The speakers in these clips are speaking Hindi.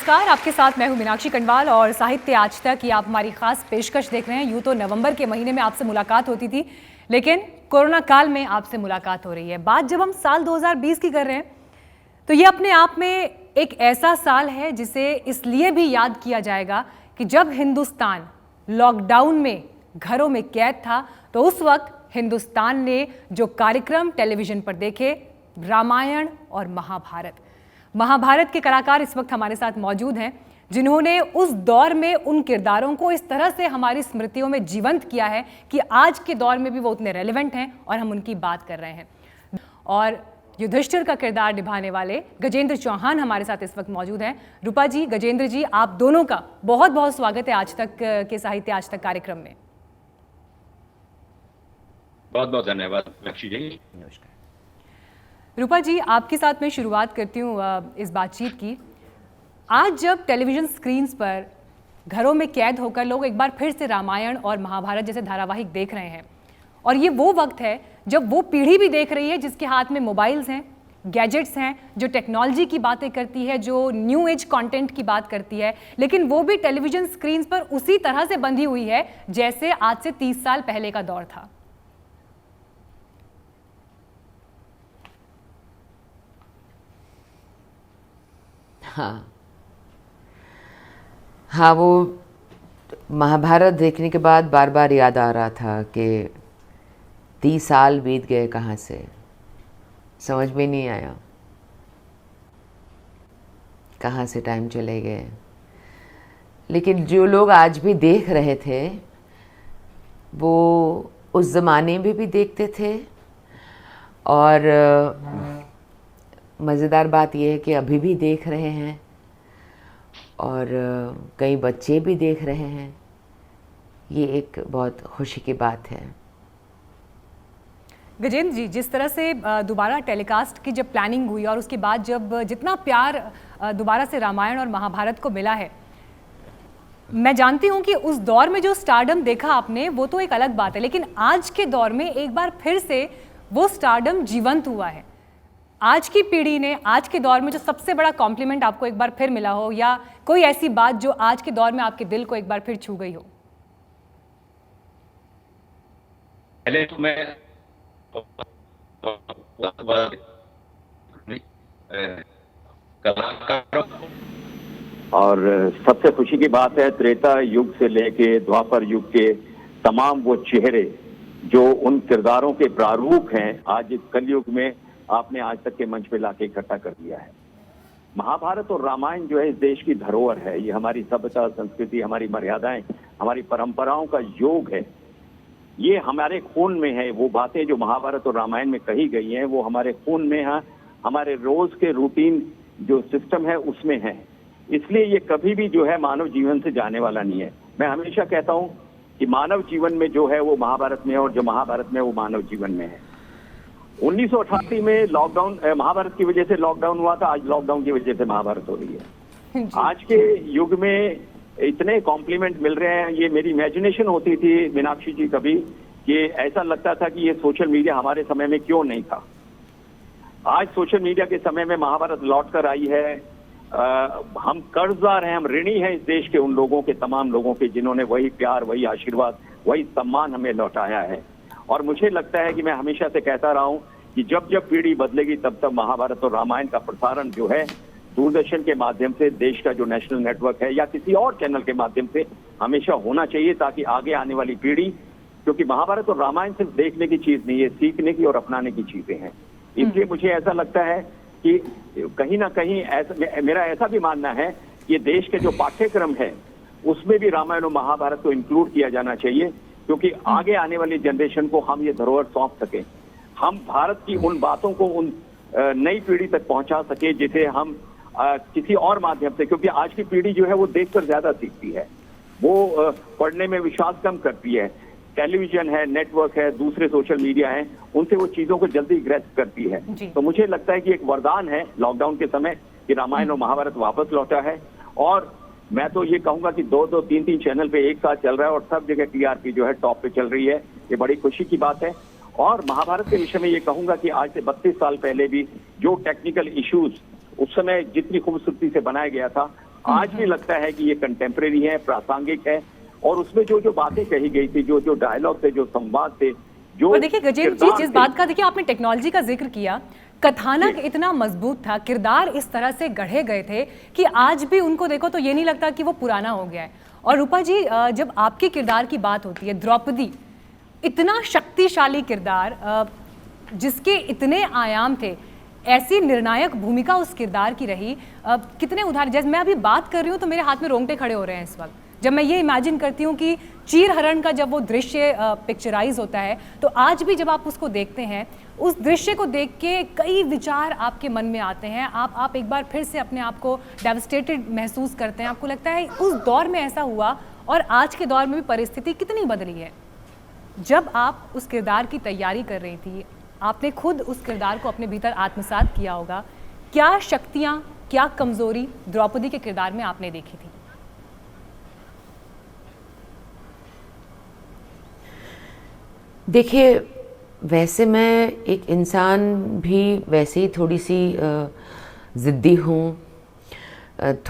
नमस्कार, आपके साथ मैं हूं मीनाक्षी कनवाल और साहित्य आज तक ये आप हमारी खास पेशकश देख रहे हैं। यूं तो नवंबर के महीने में आपसे मुलाकात होती थी, लेकिन कोरोना काल में आपसे मुलाकात हो रही है। बात जब हम साल 2020 की कर रहे हैं तो ये अपने आप में एक ऐसा साल है जिसे इसलिए भी याद किया जाएगा कि जब हिंदुस्तान लॉकडाउन में घरों में कैद था तो उस वक्त हिंदुस्तान ने जो कार्यक्रम टेलीविजन पर देखे, रामायण और महाभारत के कलाकार इस वक्त हमारे साथ मौजूद हैं जिन्होंने उस दौर में उन किरदारों को इस तरह से हमारी स्मृतियों में जीवंत किया है कि आज के दौर में भी वो उतने रेलेवेंट हैं और हम उनकी बात कर रहे हैं। और युधिष्ठिर का किरदार निभाने वाले गजेंद्र चौहान हमारे साथ इस वक्त मौजूद हैं। रूपा जी, गजेंद्र जी, आप दोनों का बहुत बहुत स्वागत है आज तक के साहित्य आज तक कार्यक्रम में। बहुत बहुत धन्यवाद मीनाक्षी जी। नमस्कार। रूपा जी, आपके साथ मैं शुरुआत करती हूँ इस बातचीत की। आज जब टेलीविज़न स्क्रीन्स पर घरों में कैद होकर लोग एक बार फिर से रामायण और महाभारत जैसे धारावाहिक देख रहे हैं और ये वो वक्त है जब वो पीढ़ी भी देख रही है जिसके हाथ में मोबाइल्स हैं, गैजेट्स हैं, जो टेक्नोलॉजी की बातें करती है, जो न्यू एज कंटेंट की बात करती है, लेकिन वो भी टेलीविज़न स्क्रीन्स पर उसी तरह से बंधी हुई है जैसे आज से 30 साल पहले का दौर था। हाँ, वो महाभारत देखने के बाद बार बार याद आ रहा था कि 30 साल बीत गए कहाँ से, समझ में नहीं आया कहाँ से टाइम चले गए। लेकिन जो लोग आज भी देख रहे थे वो उस ज़माने में भी देखते थे और मज़ेदार बात यह है कि अभी भी देख रहे हैं और कई बच्चे भी देख रहे हैं। ये एक बहुत खुशी की बात है। गजेंद्र जी, जिस तरह से दोबारा टेलीकास्ट की जब प्लानिंग हुई और उसके बाद जब जितना प्यार दोबारा से रामायण और महाभारत को मिला है, मैं जानती हूँ कि उस दौर में जो स्टारडम देखा आपने वो तो एक अलग बात है, लेकिन आज के दौर में एक बार फिर से वो स्टारडम जीवंत हुआ है। आज की पीढ़ी ने आज के दौर में जो सबसे बड़ा कॉम्प्लीमेंट आपको एक बार फिर मिला हो या कोई ऐसी बात जो आज के दौर में आपके दिल को एक बार फिर छू गई हो? पहले तो मैं और सबसे खुशी की बात है त्रेता युग से लेके द्वापर युग के तमाम वो चेहरे जो उन किरदारों के प्रारूप हैं आज कलयुग में आपने आज तक के मंच पे लाके इकट्ठा कर दिया है। महाभारत और रामायण जो है इस देश की धरोहर है। ये हमारी सभ्यता, संस्कृति, हमारी मर्यादाएं, हमारी परंपराओं का योग है। ये हमारे खून में है। वो बातें जो महाभारत और रामायण में कही गई हैं वो हमारे खून में है, हमारे रोज के रूटीन जो सिस्टम है उसमें है। इसलिए ये कभी भी जो है मानव जीवन से जाने वाला नहीं है। मैं हमेशा कहता हूँ कि मानव जीवन में जो है वो महाभारत में है और जो महाभारत में वो मानव जीवन में है। 1988 में लॉकडाउन, महाभारत की वजह से लॉकडाउन हुआ था, आज लॉकडाउन की वजह से महाभारत हो रही है। आज के युग में इतने कॉम्प्लीमेंट मिल रहे हैं। ये मेरी इमेजिनेशन होती थी मीनाक्षी जी कभी कि ऐसा लगता था कि ये सोशल मीडिया हमारे समय में क्यों नहीं था। आज सोशल मीडिया के समय में महाभारत लौट कर आई है। हम कर्जदार हैं, हम ऋणी हैं इस देश के उन लोगों के, तमाम लोगों के जिन्होंने वही प्यार, वही आशीर्वाद, वही सम्मान हमें लौटाया है। और मुझे लगता है कि मैं हमेशा से कहता रहा हूं कि जब जब पीढ़ी बदलेगी तब तब महाभारत और रामायण का प्रसारण जो है दूरदर्शन के माध्यम से, देश का जो नेशनल नेटवर्क है या किसी और चैनल के माध्यम से हमेशा होना चाहिए, ताकि आगे आने वाली पीढ़ी, क्योंकि महाभारत और रामायण सिर्फ देखने की चीज नहीं है, सीखने की और अपनाने की चीजें हैं। इसलिए मुझे ऐसा लगता है कि कहीं ना कहीं मेरा ऐसा भी मानना है कि देश के जो पाठ्यक्रम है उसमें भी रामायण और महाभारत को इंक्लूड किया जाना चाहिए, क्योंकि आगे आने वाली जनरेशन को हम ये धरोहर सौंप सके, हम भारत की उन बातों को उन नई पीढ़ी तक पहुंचा सके जिसे हम किसी और माध्यम से, क्योंकि आज की पीढ़ी जो है वो देखकर ज्यादा सीखती है, वो पढ़ने में विश्वास कम करती है। टेलीविजन है, नेटवर्क है, दूसरे सोशल मीडिया है, उनसे वो चीजों को जल्दी ग्रैस्प करती है। तो मुझे लगता है कि एक वरदान है लॉकडाउन के समय कि रामायण और महाभारत वापस लौटा है। और मैं तो ये कहूंगा कि 2-2, 3-3 चैनल पे एक साथ चल रहा है और सब जगह टीआरपी जो है टॉप पे चल रही है। ये बड़ी खुशी की बात है। और महाभारत के विषय में ये कहूंगा कि आज से 32 साल पहले भी जो टेक्निकल इश्यूज उस समय जितनी खूबसूरती से बनाया गया था, आज भी लगता है कि ये कंटेम्प्रेरी है, प्रासंगिक है। और उसमें जो जो बातें कही गई थी, जो जो डायलॉग थे, जो संवाद थे, जो और देखिए गजेंद्र जी, जिस बात का देखिए आपने टेक्नोलॉजी का जिक्र किया, कथानक इतना मजबूत था, किरदार इस तरह से गढ़े गए थे कि आज भी उनको देखो तो ये नहीं लगता कि वो पुराना हो गया है। और रूपा जी, जब आपके किरदार की बात होती है, द्रौपदी इतना शक्तिशाली किरदार, जिसके इतने आयाम थे, ऐसी निर्णायक भूमिका उस किरदार की रही। कितने उदाहरण, जैसे मैं अभी बात कर रही हूँ तो मेरे हाथ में रोंगटे खड़े हो रहे हैं इस वक्त, जब मैं ये इमेजिन करती हूँ कि चीर हरण का जब वो दृश्य पिक्चराइज होता है, तो आज भी जब आप उसको देखते हैं, उस दृश्य को देख के कई विचार आपके मन में आते हैं। आप एक बार फिर से अपने आप को डेवस्टेटेड महसूस करते हैं। आपको लगता है उस दौर में ऐसा हुआ और आज के दौर में भी परिस्थिति कितनी बदली है। जब आप उस किरदार की तैयारी कर रही थी, आपने खुद उस किरदार को अपने भीतर आत्मसात किया होगा, क्या शक्तियाँ, क्या कमजोरी द्रौपदी के किरदार में आपने देखी थी? देखिए, वैसे मैं एक इंसान भी वैसे ही थोड़ी सी ज़िद्दी हूँ,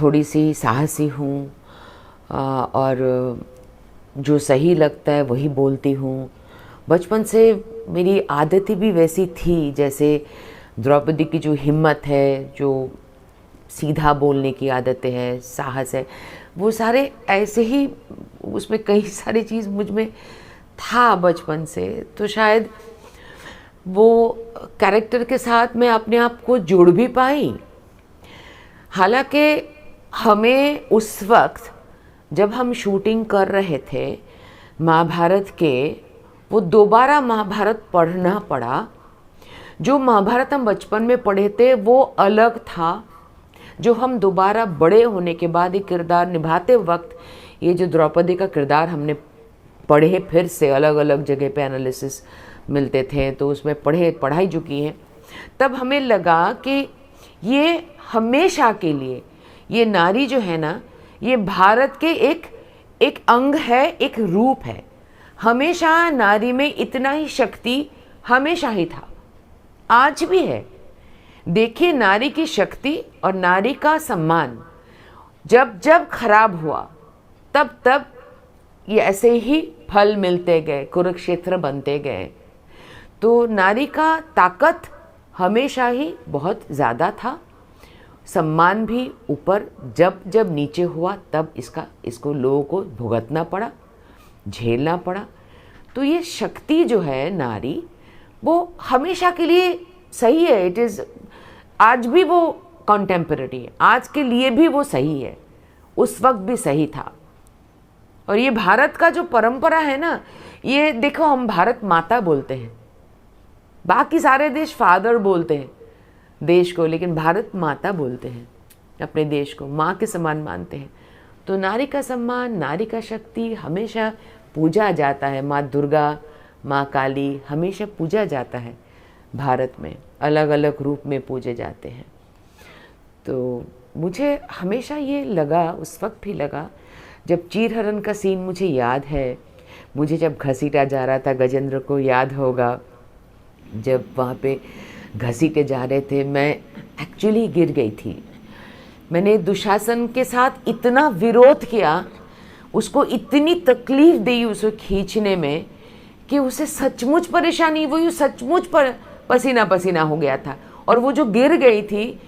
थोड़ी सी साहसी हूँ, और जो सही लगता है वही बोलती हूँ। बचपन से मेरी आदतें भी वैसी थी, जैसे द्रौपदी की जो हिम्मत है, जो सीधा बोलने की आदतें हैं, साहस है, वो सारे ऐसे ही, उसमें कई सारी चीज़ मुझ में था बचपन से। तो शायद वो कैरेक्टर के साथ मैं अपने आप को जोड़ भी पाई। हालांकि हमें उस वक्त जब हम शूटिंग कर रहे थे महाभारत के, वो दोबारा महाभारत पढ़ना पड़ा। जो महाभारत हम बचपन में पढ़े थे वो अलग था, जो हम दोबारा बड़े होने के बाद ये किरदार निभाते वक्त, ये जो द्रौपदी का किरदार हमने पढ़े, फिर से अलग अलग जगह पे एनालिसिस मिलते थे तो उसमें पढ़ाई चुकी हैं, तब हमें लगा कि ये हमेशा के लिए, ये नारी जो है ना, ये भारत के एक अंग है, एक रूप है। हमेशा नारी में इतना ही शक्ति हमेशा ही था, आज भी है। देखिए, नारी की शक्ति और नारी का सम्मान जब जब खराब हुआ, तब तब ये ऐसे ही फल मिलते गए, कुरुक्षेत्र बनते गए। तो नारी का ताकत हमेशा ही बहुत ज़्यादा था, सम्मान भी ऊपर, जब जब नीचे हुआ तब इसको लोगों को भुगतना पड़ा, झेलना पड़ा। तो ये शक्ति जो है नारी, वो हमेशा के लिए सही है। इट इज़, आज भी वो कॉन्टेम्पररी है, आज के लिए भी वो सही है, उस वक्त भी सही था। और ये भारत का जो परंपरा है ना, ये देखो, हम भारत माता बोलते हैं, बाकी सारे देश फादर बोलते हैं देश को, लेकिन भारत माता बोलते हैं अपने देश को, माँ के समान मानते हैं। तो नारी का सम्मान, नारी का शक्ति हमेशा पूजा जाता है। माँ दुर्गा, माँ काली हमेशा पूजा जाता है भारत में, अलग अलग रूप में पूजे जाते हैं। तो मुझे हमेशा ये लगा, उस वक्त भी लगा, जब चीरहरण का सीन मुझे याद है, मुझे जब घसीटा जा रहा था, गजेंद्र को याद होगा, जब वहाँ पे घसीटे जा रहे थे, मैं एक्चुअली गिर गई थी। मैंने दुशासन के साथ इतना विरोध किया, उसको इतनी तकलीफ दी उसको खींचने में, कि उसे सचमुच परेशानी हुई, सचमुच पसीना पसीना हो गया था। और वो जो गिर गई थी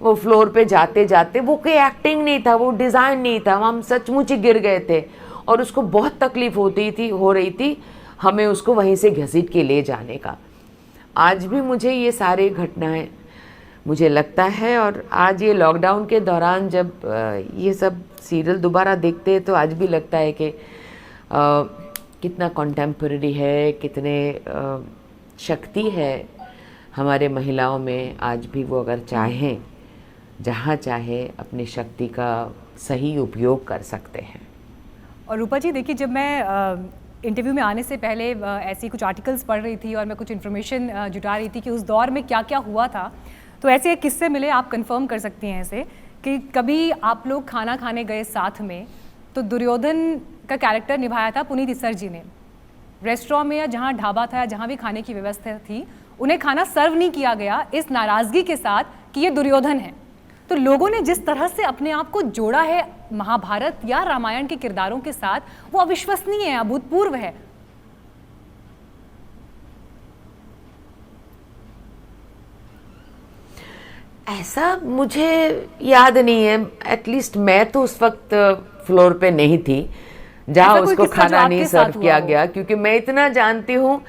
वो फ्लोर पे जाते जाते, वो कोई एक्टिंग नहीं था, वो डिज़ाइन नहीं था, हम सचमुच ही गिर गए थे। और उसको बहुत तकलीफ हो रही थी हमें उसको वहीं से घसीट के ले जाने का। आज भी मुझे ये सारे घटनाएं मुझे लगता है, और आज ये लॉकडाउन के दौरान जब ये सब सीरियल दोबारा देखते हैं तो आज भी लगता है कि कितना कॉन्टेम्पररी है, कितने शक्ति है हमारे महिलाओं में। आज भी वो अगर चाहें, जहाँ चाहे, अपनी शक्ति का सही उपयोग कर सकते हैं। और रूपा जी, देखिए, जब मैं इंटरव्यू में आने से पहले ऐसी कुछ आर्टिकल्स पढ़ रही थी और मैं कुछ इन्फॉर्मेशन जुटा रही थी कि उस दौर में क्या क्या हुआ था, तो ऐसे किस्से मिले, आप कंफर्म कर सकती हैं ऐसे, कि कभी आप लोग खाना खाने गए साथ में, तो दुर्योधन का कैरेक्टर निभाया था पुनीत इस्सर जी ने। रेस्टोरेंट में या जहाँ ढाबा था या जहाँ भी खाने की व्यवस्था थी, उन्हें खाना सर्व नहीं किया गया इस नाराज़गी के साथ कि ये दुर्योधन है। तो लोगों ने जिस तरह से अपने आप को जोड़ा है महाभारत या रामायण के किरदारों के साथ, वो अविश्वसनीय है, अभूतपूर्व है। ऐसा मुझे याद नहीं है, एटलीस्ट मैं तो उस वक्त फ्लोर पे नहीं थी जहाँ ऐसा कोई उसको किस्सा जो खाना नहीं आपके साथ सर्व हुआ किया हो? गया, क्योंकि मैं इतना जानती हूँ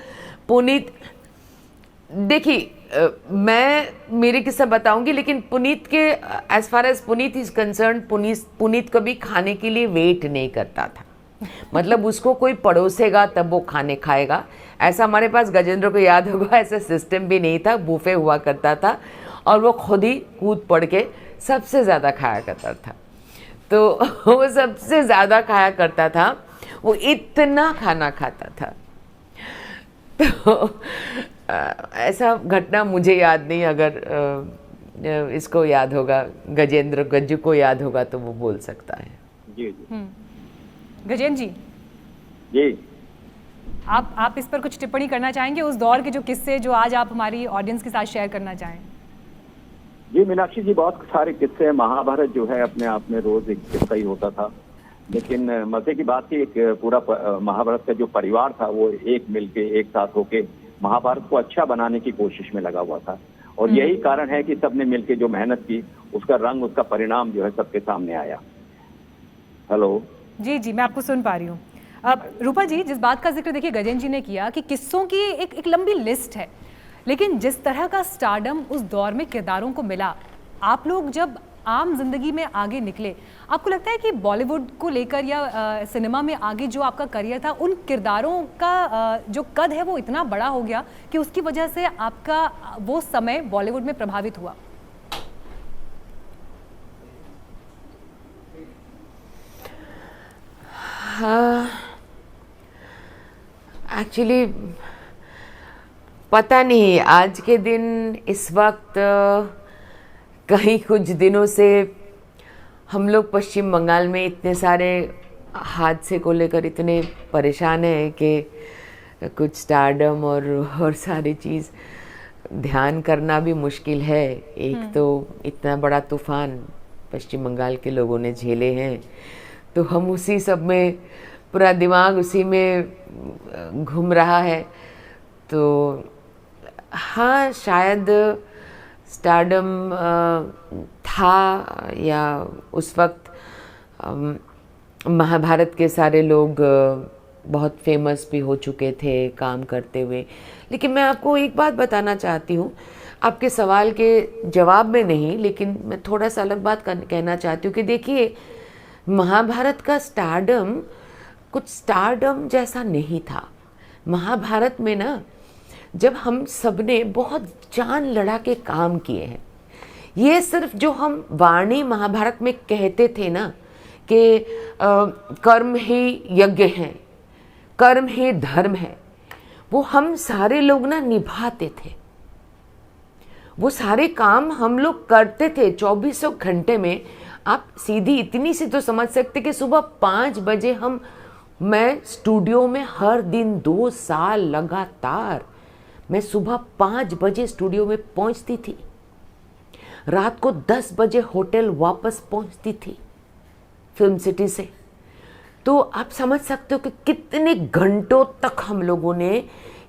पुनीत, देखिए मैं मेरे किस्सा बताऊंगी, लेकिन पुनीत के as far as Puneet is concern, Puneet कभी खाने के लिए वेट नहीं करता था। मतलब उसको कोई पड़ोसेगा तब वो खाने खाएगा, ऐसा हमारे पास गजेंद्र को याद होगा ऐसा सिस्टम भी नहीं था, बुफे हुआ करता था और वो खुद ही कूद पड़ के सबसे ज़्यादा खाया करता था। तो वो सबसे ज़्यादा खाया करता था, वो इतना खाना खाता था। तो ऐसा घटना मुझे याद नहीं, अगर इसको याद होगा, गज्जू को याद होगा तो वो बोल सकता है। जी जी गजेंद्र जी, जी आप इस पर कुछ टिप्पणी करना चाहेंगे, उस दौर के जो किस्से जो आज आप हमारी ऑडियंस के साथ शेयर करना चाहें? जी मीनाक्षी जी, बहुत सारे किस्से हैं। महाभारत जो है अपने आप में रोज एक किस्सा ही होता था, लेकिन मजे की बात थी एक पूरा महाभारत का जो परिवार था वो एक मिलके एक साथ होके महाभारत को अच्छा बनाने की कोशिश में लगा हुआ था, और यही कारण है कि सबने मिलके जो मेहनत की उसका रंग, उसका परिणाम जो है सबके सामने आया। हेलो जी जी, मैं आपको सुन पा रही हूँ। अब रूपा जी, जिस बात का जिक्र देखिए गजेंद्र जी ने किया कि किस्सों की एक लंबी लिस्ट है, लेकिन जिस तरह का स्टारडम उस दौर में किरदारों को मिला, आप लोग जब आम जिंदगी में आगे निकले, आपको लगता है कि बॉलीवुड को लेकर या सिनेमा में आगे जो आपका करियर था, उन किरदारों का जो कद है वो इतना बड़ा हो गया कि उसकी वजह से आपका वो समय बॉलीवुड में प्रभावित हुआ? हाँ, एक्चुअली पता नहीं, आज के दिन इस वक्त कहीं कुछ दिनों से हम लोग पश्चिम बंगाल में इतने सारे हादसे को लेकर इतने परेशान हैं कि कुछ स्टारडम और सारी चीज़ ध्यान करना भी मुश्किल है। एक तो इतना बड़ा तूफान पश्चिम बंगाल के लोगों ने झेले हैं, तो हम उसी सब में, पूरा दिमाग उसी में घूम रहा है। तो हाँ, शायद स्टारडम था, या उस वक्त महाभारत के सारे लोग बहुत फेमस भी हो चुके थे काम करते हुए। लेकिन मैं आपको एक बात बताना चाहती हूँ, आपके सवाल के जवाब में नहीं, लेकिन मैं थोड़ा सा अलग बात कहना चाहती हूँ कि देखिए, महाभारत का स्टारडम कुछ स्टारडम जैसा नहीं था। महाभारत में ना, जब हम सबने बहुत जान लड़ा के काम किए हैं, ये सिर्फ जो हम वाणी महाभारत में कहते थे ना कि कर्म ही यज्ञ है, कर्म ही धर्म है, वो हम सारे लोग ना निभाते थे। वो सारे काम हम लोग करते थे 24 घंटे में। आप सीधी इतनी सी तो समझ सकते कि सुबह 5 बजे मैं स्टूडियो में हर दिन 2 साल लगातार मैं सुबह 5 बजे स्टूडियो में पहुंचती थी, रात को 10 बजे होटल वापस पहुंचती थी फिल्म सिटी से। तो आप समझ सकते हो कि कितने घंटों तक हम लोगों ने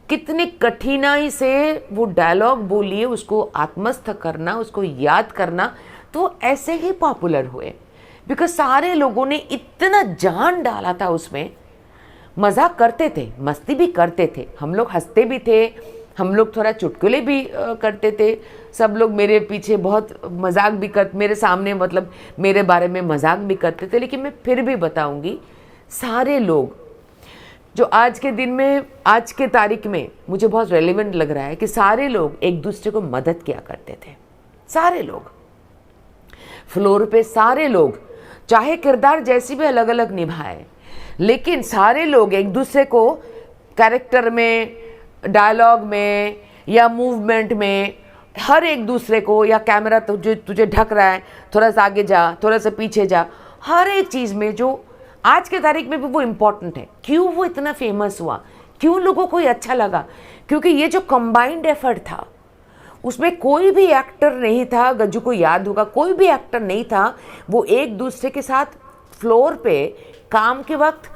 कितनी कठिनाई से वो डायलॉग बोलिए, उसको आत्मस्थ करना, उसको याद करना, तो ऐसे ही पॉपुलर हुए बिकॉज सारे लोगों ने इतना जान डाला था उसमें। मजाक करते थे, मस्ती भी करते थे, हम लोग हंसते भी थे, हम लोग थोड़ा चुटकुले भी करते थे। सब लोग मेरे पीछे बहुत मजाक भी मेरे सामने, मतलब मेरे बारे में मजाक भी करते थे। लेकिन मैं फिर भी बताऊंगी, सारे लोग जो आज के दिन में, आज के तारीख में मुझे बहुत रेलेवेंट लग रहा है कि सारे लोग एक दूसरे को मदद किया करते थे। सारे लोग फ्लोर पे, सारे लोग चाहे किरदार जैसी भी अलग अलग निभाए, लेकिन सारे लोग एक दूसरे को कैरेक्टर में, डायलॉग में या मूवमेंट में, हर एक दूसरे को, या कैमरा तुझे ढक रहा है, थोड़ा सा आगे जा, थोड़ा सा पीछे जा, हर एक चीज़ में जो आज के तारीख में भी वो इम्पॉर्टेंट है। क्यों वो इतना फेमस हुआ, क्यों लोगों को ये अच्छा लगा? क्योंकि ये जो कंबाइंड एफर्ट था उसमें कोई भी एक्टर नहीं था, गज्जू को याद होगा, कोई भी एक्टर नहीं था। वो एक दूसरे के साथ फ्लोर पे काम के वक्त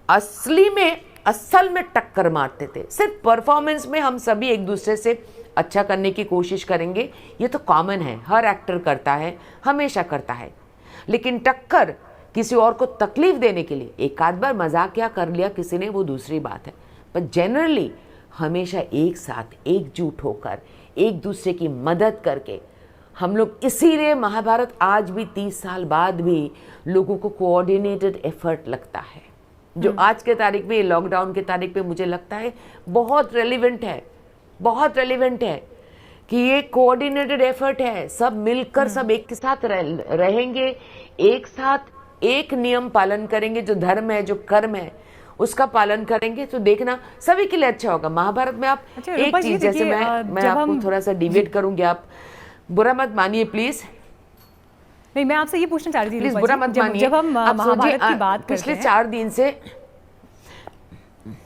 असल में टक्कर मारते थे। सिर्फ परफॉर्मेंस में हम सभी एक दूसरे से अच्छा करने की कोशिश करेंगे, ये तो कॉमन है, हर एक्टर करता है, हमेशा करता है। लेकिन टक्कर किसी और को तकलीफ देने के लिए एक आध बार मजाकिया कर लिया किसी ने, वो दूसरी बात है। पर जनरली हमेशा एक साथ एकजुट होकर एक दूसरे की मदद करके हम लोग, इसीलिए महाभारत आज भी 30 साल बाद भी लोगों को कोऑर्डिनेटेड एफर्ट लगता है, जो आज के तारीख में, लॉकडाउन के तारीख पे मुझे लगता है बहुत रेलिवेंट है, बहुत रेलिवेंट है कि ये कोऑर्डिनेटेड एफर्ट है। सब मिलकर सब एक साथ रहेंगे, एक साथ एक नियम पालन करेंगे, जो धर्म है, जो कर्म है, उसका पालन करेंगे, तो देखना सभी के लिए अच्छा होगा। महाभारत में आप एक चीज, जैसे मैं आपको थोड़ा सा डिबेट करूंगी, आप बुरा मत मानिए प्लीज। नहीं, मैं आपसे ये पूछना चाह रही थी, प्लीज बुरा मत मानिए। जब हम महाभारत की बात करते पिछले हैं, 4 दिन से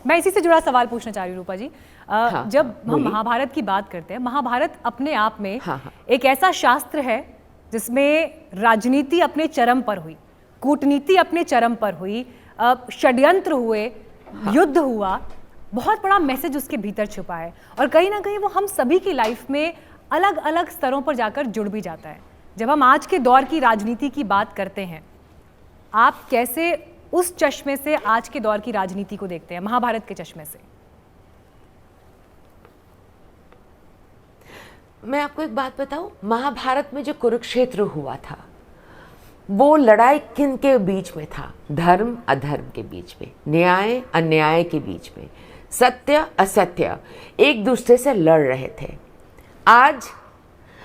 मैं इसी से जुड़ा सवाल पूछना चाह रही हूँ रूपा जी। हाँ, जब हम महाभारत की बात करते हैं, महाभारत अपने आप में एक ऐसा शास्त्र है जिसमें राजनीति अपने चरम पर हुई, कूटनीति अपने चरम पर हुई, षड्यंत्र हुए, युद्ध हुआ, बहुत बड़ा मैसेज उसके भीतर छुपा है, और कहीं ना कहीं वो हम सभी की लाइफ में अलग अलग स्तरों पर जाकर जुड़ भी जाता है। जब हम आज के दौर की राजनीति की बात करते हैं, आप कैसे उस चश्मे से आज के दौर की राजनीति को देखते हैं, महाभारत के चश्मे से? मैं आपको एक बात बताऊं, महाभारत में जो कुरुक्षेत्र हुआ था, वो लड़ाई किन के बीच में था? धर्म अधर्म के बीच में, न्याय अन्याय के बीच में, सत्य असत्य एक दूसरे से लड़ रहे थे। आज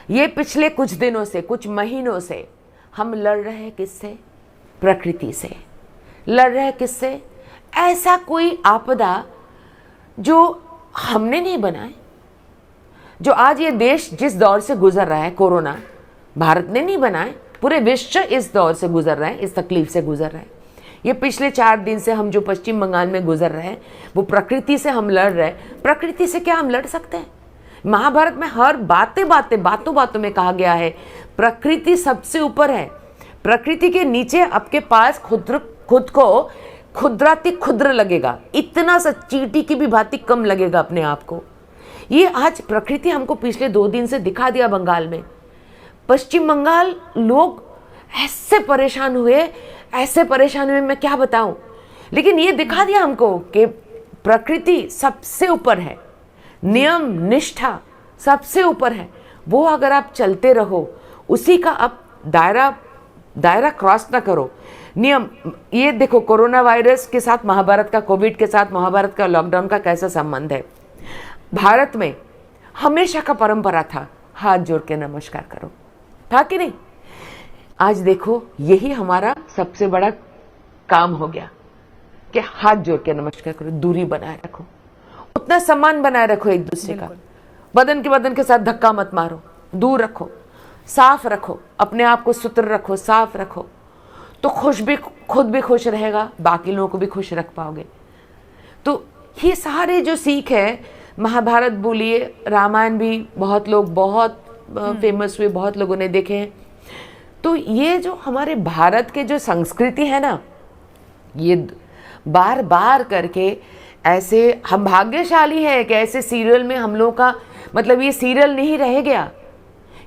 ये पिछले कुछ दिनों से, कुछ महीनों से हम लड़ रहे हैं किससे? प्रकृति से लड़ रहे हैं। किससे? ऐसा कोई आपदा जो हमने नहीं बनाए, जो आज ये देश जिस दौर से गुजर रहा है, कोरोना, भारत ने नहीं बनाए, पूरे विश्व इस दौर से गुजर रहा है, इस तकलीफ से गुजर रहा है। ये पिछले 4 दिन से हम जो पश्चिम बंगाल में गुजर रहे हैं, वो प्रकृति से हम लड़ रहे हैं। प्रकृति से क्या हम लड़ सकते हैं? महाभारत में हर बातों में कहा गया है, प्रकृति सबसे ऊपर है। प्रकृति के नीचे आपके पास खुद को खुदराती खुद्र लगेगा, इतना सा चींटी की भी भांति कम लगेगा अपने आप को। ये आज प्रकृति हमको पिछले 2 दिन से दिखा दिया। बंगाल में, पश्चिम बंगाल, लोग ऐसे परेशान हुए, मैं क्या बताऊं। लेकिन ये दिखा दिया हमको कि प्रकृति सबसे ऊपर है, नियम निष्ठा सबसे ऊपर है। वो अगर आप चलते रहो, उसी का आप दायरा क्रॉस ना करो। नियम, ये देखो कोरोना वायरस के साथ महाभारत का, कोविड के साथ महाभारत का, लॉकडाउन का कैसा संबंध है। भारत में हमेशा का परंपरा था हाथ जोड़ के नमस्कार करो, था कि नहीं? आज देखो यही हमारा सबसे बड़ा काम हो गया कि हाथ जोड़ के नमस्कार करो, दूरी बनाए रखो, उतना सम्मान बनाए रखो एक दूसरे का, बदन के साथ धक्का मत मारो, दूर रखो, साफ रखो, अपने आप को सुतर रखो, साफ रखो, तो खुद भी खुश रहेगा, बाकी लोगों को भी खुश रख पाओगे। तो ये सारे जो सीख है, महाभारत बोलिए, रामायण भी बहुत लोग बहुत फेमस हुए, बहुत लोगों ने देखे हैं। तो ये जो हमारे भारत के जो संस्कृति है ना, ये बार बार करके ऐसे, हम भाग्यशाली है कि ऐसे सीरियल में हम लोग का, मतलब ये सीरियल नहीं रह गया,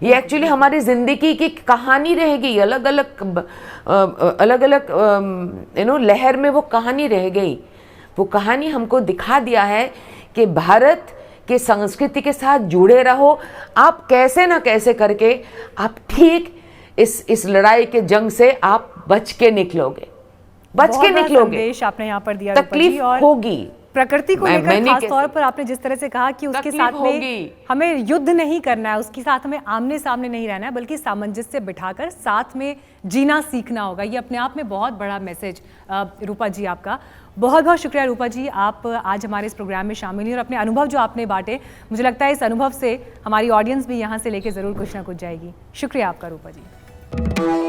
ये एक्चुअली हमारी जिंदगी की कहानी रहेगी। अलग अलग लहर में वो कहानी रह गई। वो कहानी हमको दिखा दिया है कि भारत के संस्कृति के साथ जुड़े रहो। आप कैसे ना कैसे करके आप ठीक इस लड़ाई के जंग से आप बच के निकलोगे। संदेश आपने यहाँ पर दिया, तकलीफ होगी, प्रकृति को लेकर खास तौर पर आपने जिस तरह से कहा कि उसके साथ में हमें युद्ध नहीं करना है, उसके साथ हमें आमने सामने नहीं रहना है, बल्कि सामंजस्य बिठाकर साथ में जीना सीखना होगा। ये अपने आप में बहुत बड़ा मैसेज। रूपा जी, आपका बहुत बहुत शुक्रिया। रूपा जी, आप आज हमारे इस प्रोग्राम में शामिल हुई और अपने अनुभव जो आपने बांटे, मुझे लगता है इस अनुभव से हमारी ऑडियंस भी यहाँ से लेके ज़रूर कुछ ना कुछ जाएगी। शुक्रिया आपका रूपा जी।